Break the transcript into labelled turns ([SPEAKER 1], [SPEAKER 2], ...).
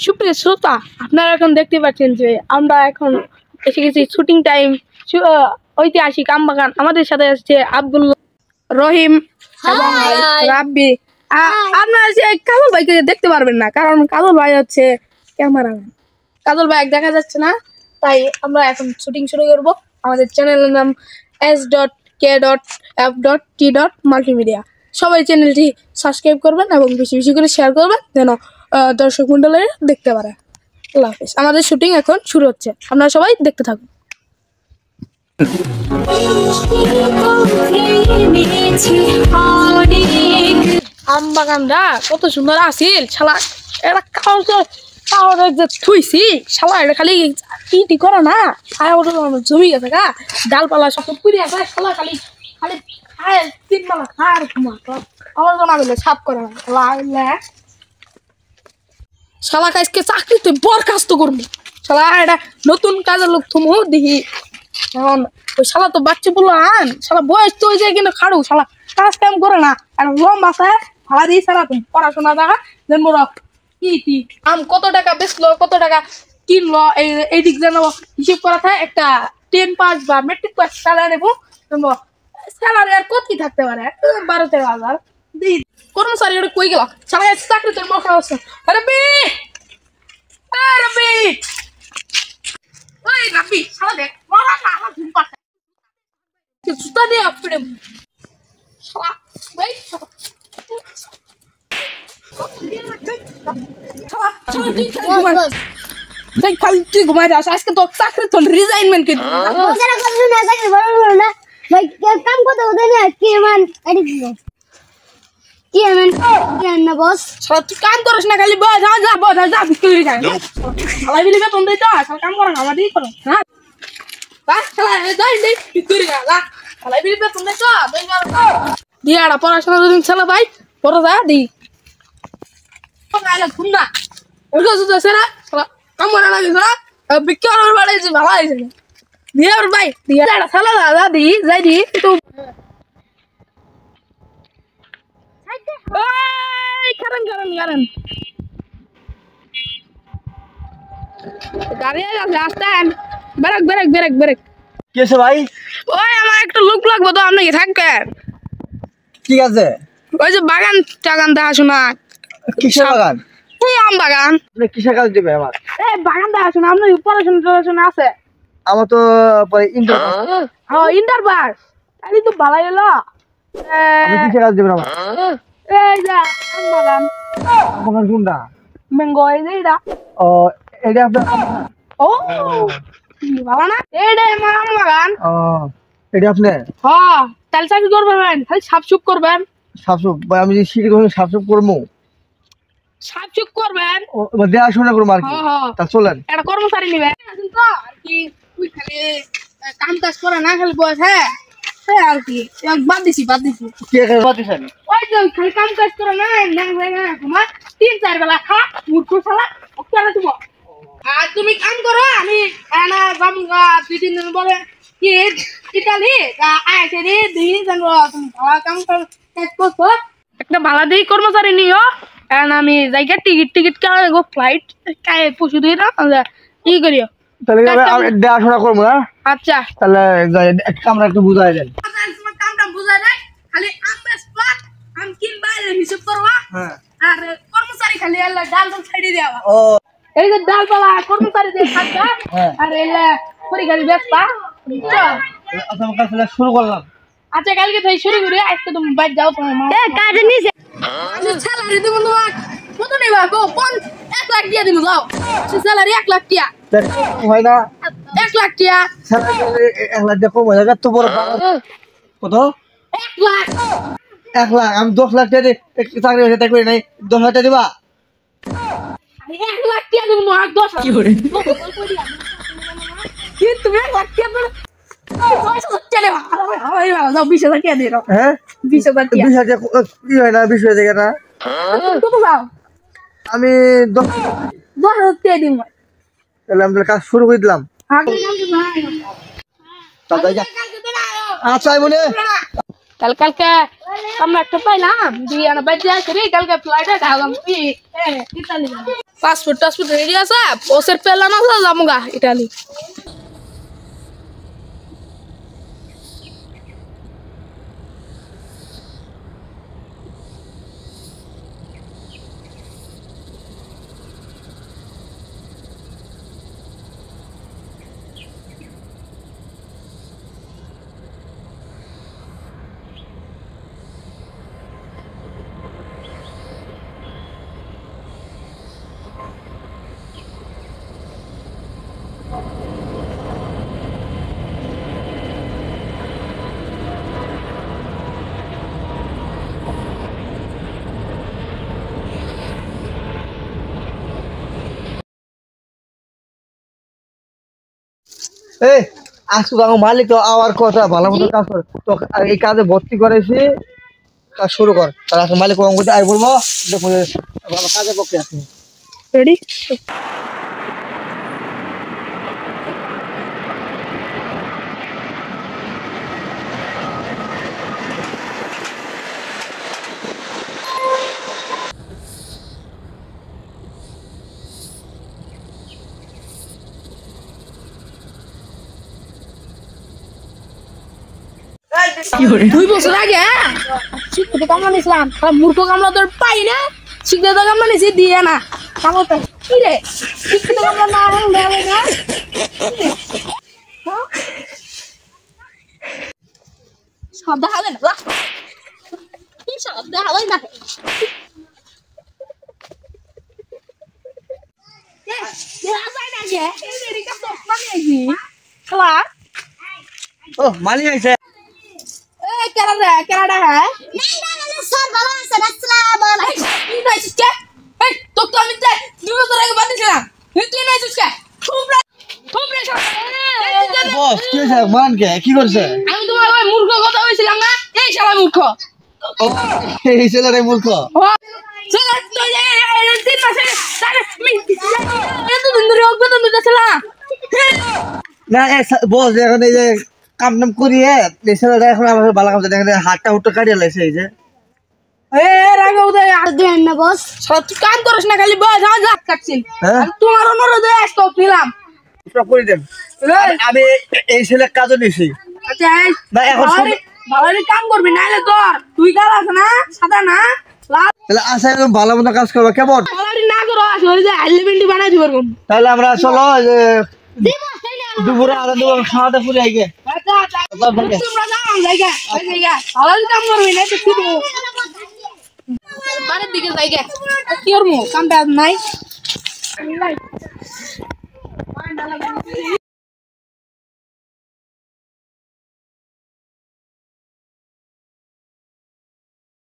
[SPEAKER 1] সুপ্রিয় শ্রোতা, আপনারা এখন দেখতে পাচ্ছেন যে আমরা এখন এসে গেছি শুটিং টাইম ঐতিহাসিক আমবাগান। আমাদের সাথে আসছে আব্দুল রহিম এবং রাব্বি। আপনারা যে কাজল ভাইকে দেখতে পারবেন না, কারণ কাজল ভাই হচ্ছে ক্যামেরাম্যান। কাজল ভাই দেখা যাচ্ছে না, তাই আমরা এখন শুটিং শুরু করব। আমাদের চ্যানেলের নাম s.k.f.t.multimedia। সবাই চ্যানেলটি সাবস্ক্রাইব করবেন এবং বেশি বেশি করে শেয়ার করবেন যেন দর্শক মন্ডলীরা দেখতে পারে। আল্লাহ হাফেজ। আমাদের শুটিং এখন শুরু হচ্ছে, আপনারা সবাই দেখতে থাকুন। আমবাগানটা কত সুন্দর আছিল, শালা এটা কাউরে যে থুইছি, শালা এটা খালি কি করো না, জমি গেছে গা, ডালপালা সব পুড়ে আছে, শালা খালি খালি খায় 3 বেলা খায় আর আমার জানা বলে সাফ করে না। শালা কাজকে চাকরি তুই বরখাস্ত করবি, শালা এটা নতুন কাজের লোক তুমি দেখি। এখন ওই শালা তো বাচ্চা বললো আন, শালা বয়স তো হয়ে যায় কিন্তু খাড়ু, শালা কাজ কাম করে না, আর লম্বা আছে ভাড়া দিই শালা তুমি পড়াশোনা দেখা যেন বড় কি আম কত টাকা বেচলো, কত টাকা কিনলো, এই দিক যেন হিসেব করা থাকে। একটা 10 পাস বা মেট্রিক পাস স্যালারি নেবো, স্যালারি আর কত কি থাকতে পারে, 12-13,000 দিই। কর্মচারী ওটা কই গেল, শালা চাকরি তোর মশা হচ্ছে। রাব্বি রাব্বি ওই রাব্বি, শালা দেখ মারা না আমার ঘুম পাচ্ছে, জুতা দিয়ে আপড়ে শালা ভাই খালি তুই ঘুমাই যাস, আজকে তো চাকরি তো রিজাইনমেন্ট করে
[SPEAKER 2] কাম করতে হতে না কি মান কি মান না বস
[SPEAKER 1] তুই কাম করিস না, খালি যা বিক্রি যায় শালা বিলি বেতন দেই তো, শালা কাম করা আমাদেরই করো না, শালা যাই বিক্রি যা শালা বিলি বেতন দেই তো দিয়াড়া পড়াশোনা যদি ছেলে ভাই পড়া যা দি ঘুম না ওটা সেরা কাম করা লাগে সেরা বিক্রি করার বাড়ি যে ভালো হয়েছে দিয়ে ভাই দিয়া ছেলে দাদা দি যাই দি একটু কারণ গাড়ি আছে আসতেন, ব্রেক
[SPEAKER 3] কি আছে ভাই?
[SPEAKER 1] ওই আমার একটা লোক লাগবে তো, আপনি কি থাকবেন?
[SPEAKER 3] ঠিক আছে।
[SPEAKER 1] ওই যে বাগান টাগান দেখাশোনা।
[SPEAKER 3] কিসের বাগান?
[SPEAKER 1] আম বাগান।
[SPEAKER 3] আপনি কিসের কাজ দেবে আমার?
[SPEAKER 1] এই বাগান দেখাশোনা, আপনার পড়াশোনা আছে?
[SPEAKER 3] আমার তো ইন্টার
[SPEAKER 1] পাস, তাহলে তো ভালো এলো।
[SPEAKER 3] আপনি কিসের কাজ দেবেন আমার?
[SPEAKER 1] এই যে আম বাগান।
[SPEAKER 3] বাগান কোনটা?
[SPEAKER 1] ম্যাঙ্গো এই যে এটা।
[SPEAKER 3] ও এটা আপনার?
[SPEAKER 1] ও ভালো না, এইটাই আমার আম বাগান।
[SPEAKER 3] ও এটা আপনি?
[SPEAKER 1] হ্যাঁ, তাহলে চাকরি করবেন, খালি সাফসুপ করবেন।
[SPEAKER 3] সাফসুপ ভাই, আমি যে শিখে সাফসুপ করবো,
[SPEAKER 1] সাফসুপ করবেন
[SPEAKER 3] দেখাশোনা করবো আর কি। তা চলেন
[SPEAKER 1] একটা কর্মচারী নিবেন তো আর কি, তুই খালি কাম কাজ করে না, খালি বয়স হ্যাঁ আর কি বাদ দিছি
[SPEAKER 3] কে বাদ দিছেন?
[SPEAKER 1] ওই যে খালি কাম কাজ করে না, তোমার 3-4 বেলা খা মূর্খ শালা ওকে দিব। আর তুমি কাম করো, আমি না জামগা 2-3 দিন বলে কি ইতালি আইছে রে দিন জানো তুমি ভালো কাম করছো, একটা ভালো দেই কর্মচারী নিও। কারণ আমি জায়গা টিকিট কাটে গো, ফ্লাইট কায়ে পশু দিয়ে না ই করিও,
[SPEAKER 3] তাহলে আমি দেখাশোনা করবো না।
[SPEAKER 1] আচ্ছা
[SPEAKER 3] তাহলে কামরা একটু বুঝাই দেন।
[SPEAKER 1] তোমার কামটা বুঝাই দেয়, খালি আম কিন বাইরে হিসাব করবা।
[SPEAKER 3] হ্যাঁ,
[SPEAKER 1] আর কর্মচারী খালি ডাল ছাইড়ে দেওয়া।
[SPEAKER 3] ও
[SPEAKER 1] এই যে ডাল পালা কর্মচারী দিয়ে থাকবা, আর এলে পরিগাড়ি বেচবা।
[SPEAKER 3] আচ্ছা কাজ শুরু করলাম।
[SPEAKER 1] আচ্ছা কালকে থেকে শুরু করি, আজকে তুমি বাইরে যাও তোমার মা
[SPEAKER 2] কাজে নিছে
[SPEAKER 1] স্যালারি দেবো তোমার কত নেবা গো? 1 লাখ দিয়ে দিব, যাও স্যালারি 1 লাখ টিয়া
[SPEAKER 3] হয় না
[SPEAKER 1] 1 লাখ টিয়া
[SPEAKER 3] 1 লাখ দিয়ে কম হয়ে যাবে তো বড় কত?
[SPEAKER 1] 1 লাখ
[SPEAKER 3] 1 লাখ আমি 10 লাখ টাকা চাকরি হয়েছে তাই করি নাই, 10 লাখ টাকা দিবা?
[SPEAKER 1] 1 লাখ টিয়া দেবো না, 10 কি করে তুমি 1 লাখ টিয়া দেবো? 20,000 টিয়া দেবা? যাও 20,000 টিয়া দিয়ে দাও।
[SPEAKER 3] হ্যাঁ
[SPEAKER 1] 20,000 টিয়া
[SPEAKER 3] 20,000 কি হয় না 20 হয়ে যায় না?
[SPEAKER 1] কত যাও?
[SPEAKER 3] আমি
[SPEAKER 1] 10,000 টিয়া দিব।
[SPEAKER 3] তাহলে আমরা কাজ শুরু করে দিলাম। আচ্ছা মনে
[SPEAKER 1] কালকে আমরা একটা পাইলাম দিয়ে না বাইরে আসে রে কালকে ফ্লাইটে ঢালাম কি ইতালি পাসপোর্ট রেডি আছে পোসের পেলাম আছে যামুগা ইতালি
[SPEAKER 3] এই আসু আমার মালিক তো আওয়ার কথা ভালো মতো কাজ কর তো এই কাজে ভর্তি করেছি কাজ শুরু কর তার আসলে মালিক অঙ্কতে আই বলবো দেখো ভালো কাজের পক্ষে আছে
[SPEAKER 1] রেডি দুই বছর আগে শিক্ষিত কামলা নিয়েছিলাম মূর্খ কামলা তোর পাই না শিক্ষিত কামলা নিয়েছি দিয়ে না কামড়টা কি রে শিক্ষিত কামলা না হলে না শব্দ হবে না কি শব্দ হবে না
[SPEAKER 3] ও মালিক আইছে
[SPEAKER 1] কেনাডা হ্যাঁ
[SPEAKER 2] স্যার ভালো আছেন আসসালামু আলাইকুম
[SPEAKER 1] তুই নাইছিস কে এই তোকে তো আমি যাই 2 বছর আগে বানিয়েছিলাম তুই নাইছিস কে থুবরা
[SPEAKER 3] বস কি হইছে মান কে কি করছে
[SPEAKER 1] আমি তোমার ওই মূর্খ কথা কইছিলাম না এই শালা মূর্খ
[SPEAKER 3] ও এই ছেলেরে মূর্খ
[SPEAKER 1] চল তুই এই 3 মাসে তারে এত দিন ধরে অজ্ঞাত দিতেছিলা
[SPEAKER 3] না বস এখন এই যে কাম নাম করিয়ে এই ছেলেটা এখন আমার ভালো কাম দেখেন হাতটা উঠে কাটিয়ে লাইছে এই যে
[SPEAKER 1] এ রাগা উদয়
[SPEAKER 2] আর দেন না বস
[SPEAKER 1] সব কাম করিস না খালি বস যা কাটছিস
[SPEAKER 3] হ্যাঁ
[SPEAKER 1] তোমার অনুরোধে স্টপ নিলাম
[SPEAKER 3] সব করে দেন আমি এই ছেলে কাজও নিছি
[SPEAKER 1] আচ্ছা
[SPEAKER 3] না এখন
[SPEAKER 1] ভালো কাম করবি নাইলে তোর তুই কাল আছে না সাদা না লাল
[SPEAKER 3] তাহলে আশা একদম ভালো মতো কাজ করবো কেমন
[SPEAKER 1] ভালো না করো আসলে যে হাইলে ভেন্ডি বানাই দিব এরকম
[SPEAKER 3] তাহলে আমরা চলো যে দুপুরে আলাদা দুপুর খাওয়াতে পুরে আগে
[SPEAKER 1] আচ্ছা তোমরা যাও জায়গা ওই জায়গা ভালো কাম করবি না তো শুধু বাড়ির দিকে জায়গা কি করবো কামটা নাই